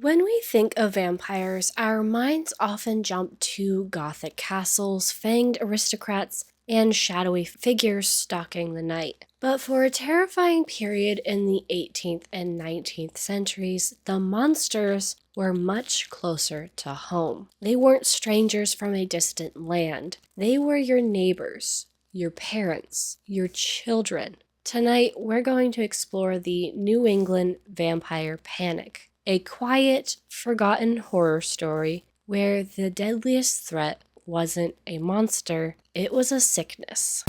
When we think of vampires, our minds often jump to gothic castles, fanged aristocrats, and shadowy figures stalking the night. But for a terrifying period in the 18th and 19th centuries, the monsters were much closer to home. They weren't strangers from a distant land. They were your neighbors, your parents, your children. Tonight, we're going to explore the New England vampire panic, a quiet, forgotten horror story where the deadliest threat wasn't a monster, it was a sickness.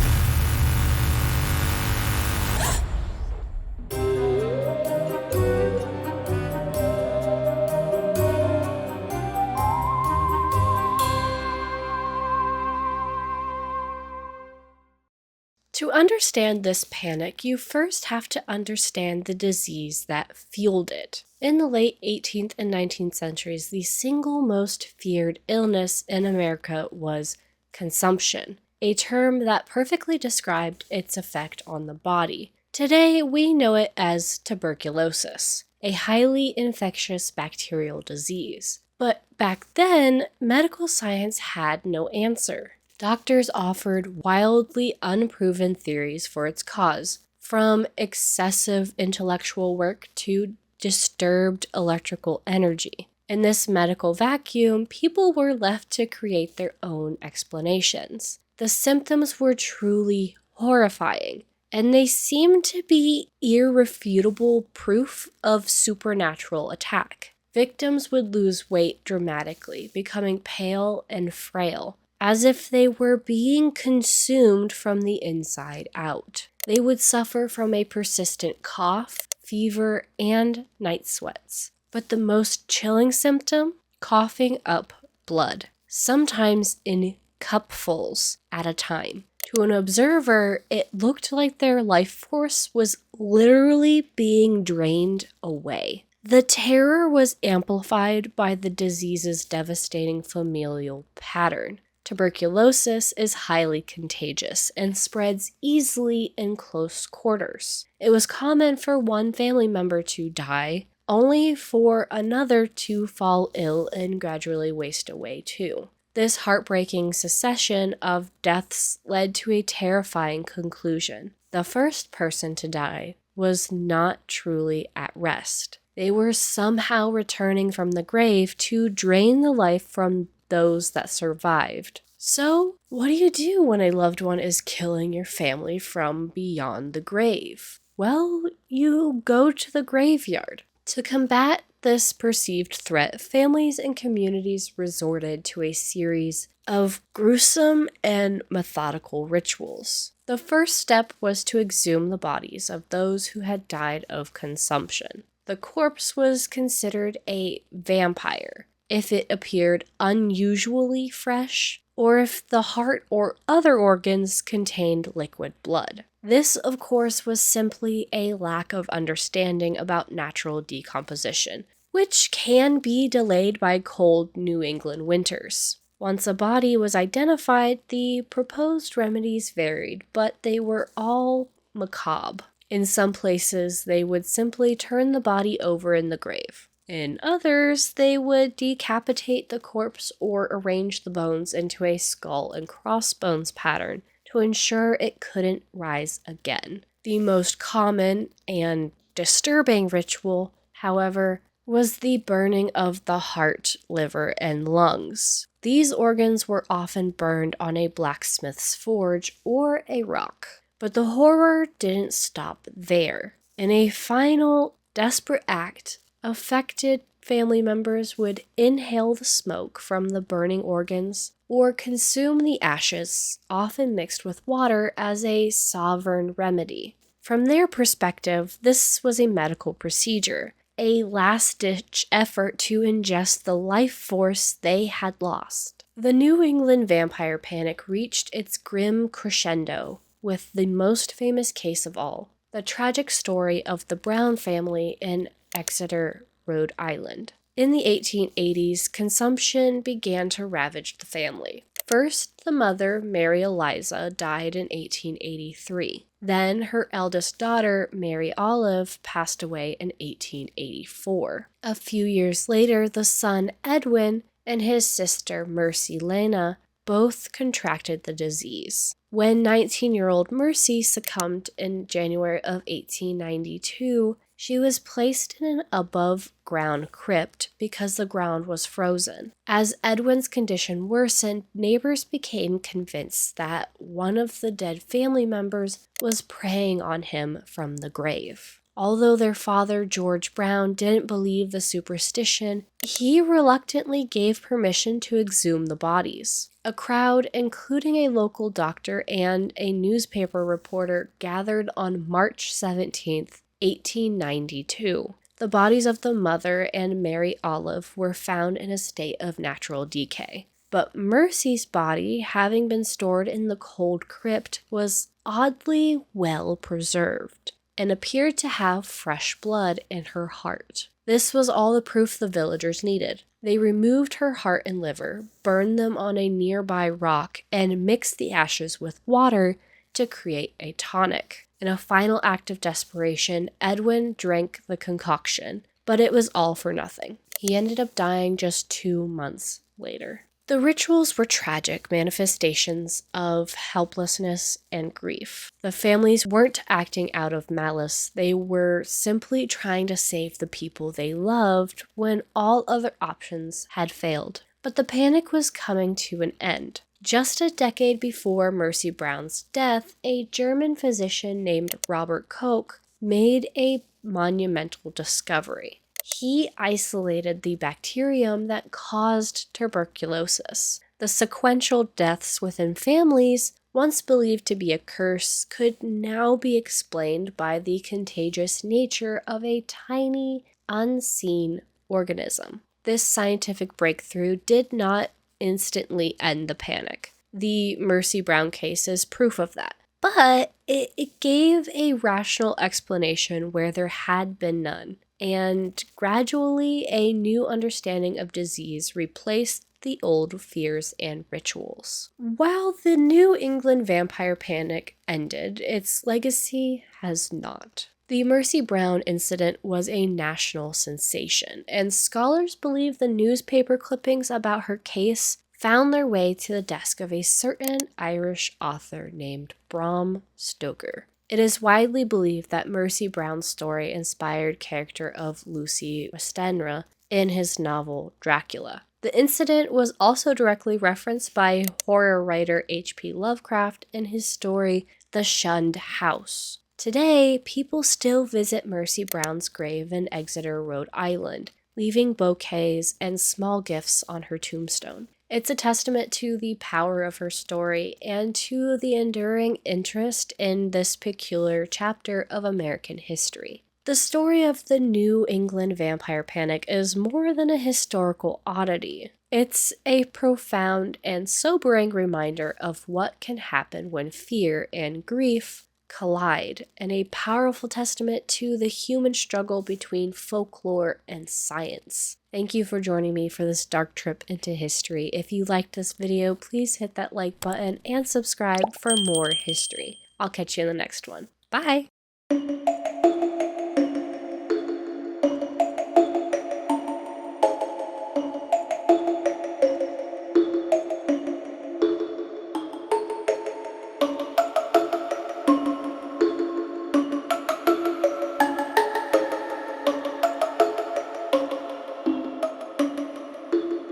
To understand this panic, you first have to understand the disease that fueled it. In the late 18th and 19th centuries, the single most feared illness in America was consumption, a term that perfectly described its effect on the body. Today, we know it as tuberculosis, a highly infectious bacterial disease. But back then, medical science had no answer. Doctors offered wildly unproven theories for its cause, from excessive intellectual work to disturbed electrical energy. In this medical vacuum, people were left to create their own explanations. The symptoms were truly horrifying, and they seemed to be irrefutable proof of supernatural attack. Victims would lose weight dramatically, becoming pale and frail, as if they were being consumed from the inside out. They would suffer from a persistent cough, fever, and night sweats. But the most chilling symptom? Coughing up blood, sometimes in cupfuls at a time. To an observer, it looked like their life force was literally being drained away. The terror was amplified by the disease's devastating familial pattern. Tuberculosis is highly contagious and spreads easily in close quarters. It was common for one family member to die, only for another to fall ill and gradually waste away too. This heartbreaking succession of deaths led to a terrifying conclusion. The first person to die was not truly at rest. They were somehow returning from the grave to drain the life from those that survived. So, what do you do when a loved one is killing your family from beyond the grave? Well, you go to the graveyard. To combat this perceived threat, families and communities resorted to a series of gruesome and methodical rituals. The first step was to exhume the bodies of those who had died of consumption. The corpse was considered a vampire if it appeared unusually fresh, or if the heart or other organs contained liquid blood. This, of course, was simply a lack of understanding about natural decomposition, which can be delayed by cold New England winters. Once a body was identified, the proposed remedies varied, but they were all macabre. In some places, they would simply turn the body over in the grave. In others, they would decapitate the corpse or arrange the bones into a skull and crossbones pattern to ensure it couldn't rise again. The most common and disturbing ritual, however, was the burning of the heart, liver, and lungs. These organs were often burned on a blacksmith's forge or a rock. But the horror didn't stop there. In a final, desperate act, affected family members would inhale the smoke from the burning organs or consume the ashes, often mixed with water, as a sovereign remedy. From their perspective, this was a medical procedure, a last-ditch effort to ingest the life force they had lost. The New England vampire panic reached its grim crescendo with the most famous case of all, the tragic story of the Brown family in Exeter, Rhode Island. In the 1880s, consumption began to ravage the family. First, the mother, Mary Eliza, died in 1883. Then her eldest daughter, Mary Olive, passed away in 1884. A few years later, the son Edwin and his sister Mercy Lena both contracted the disease. When 19-year-old Mercy succumbed in January of 1892, she was placed in an above-ground crypt because the ground was frozen. As Edwin's condition worsened, neighbors became convinced that one of the dead family members was preying on him from the grave. Although their father, George Brown, didn't believe the superstition, he reluctantly gave permission to exhume the bodies. A crowd, including a local doctor and a newspaper reporter, gathered on March 17th, 1892. The bodies of the mother and Mary Olive were found in a state of natural decay. But Mercy's body, having been stored in the cold crypt, was oddly well preserved and appeared to have fresh blood in her heart. This was all the proof the villagers needed. They removed her heart and liver, burned them on a nearby rock, and mixed the ashes with water to create a tonic. In a final act of desperation, Edwin drank the concoction, but it was all for nothing. He ended up dying just 2 months later. The rituals were tragic manifestations of helplessness and grief. The families weren't acting out of malice. They were simply trying to save the people they loved when all other options had failed. But the panic was coming to an end. Just a decade before Mercy Brown's death, a German physician named Robert Koch made a monumental discovery. He isolated the bacterium that caused tuberculosis. The sequential deaths within families, once believed to be a curse, could now be explained by the contagious nature of a tiny, unseen organism. This scientific breakthrough did not instantly end the panic. The Mercy Brown case is proof of that. But it gave a rational explanation where there had been none. And gradually, a new understanding of disease replaced the old fears and rituals. While the New England vampire panic ended, its legacy has not. The Mercy Brown incident was a national sensation, and scholars believe the newspaper clippings about her case found their way to the desk of a certain Irish author named Bram Stoker. It is widely believed that Mercy Brown's story inspired character of Lucy Westenra in his novel Dracula. The incident was also directly referenced by horror writer H.P. Lovecraft in his story The Shunned House. Today, people still visit Mercy Brown's grave in Exeter, Rhode Island, leaving bouquets and small gifts on her tombstone. It's a testament to the power of her story and to the enduring interest in this peculiar chapter of American history. The story of the New England vampire panic is more than a historical oddity. It's a profound and sobering reminder of what can happen when fear and grief collide, and a powerful testament to the human struggle between folklore and science. Thank you for joining me for this dark trip into history. If you liked this video, please hit that like button and subscribe for more history. I'll catch you in the next one. Bye!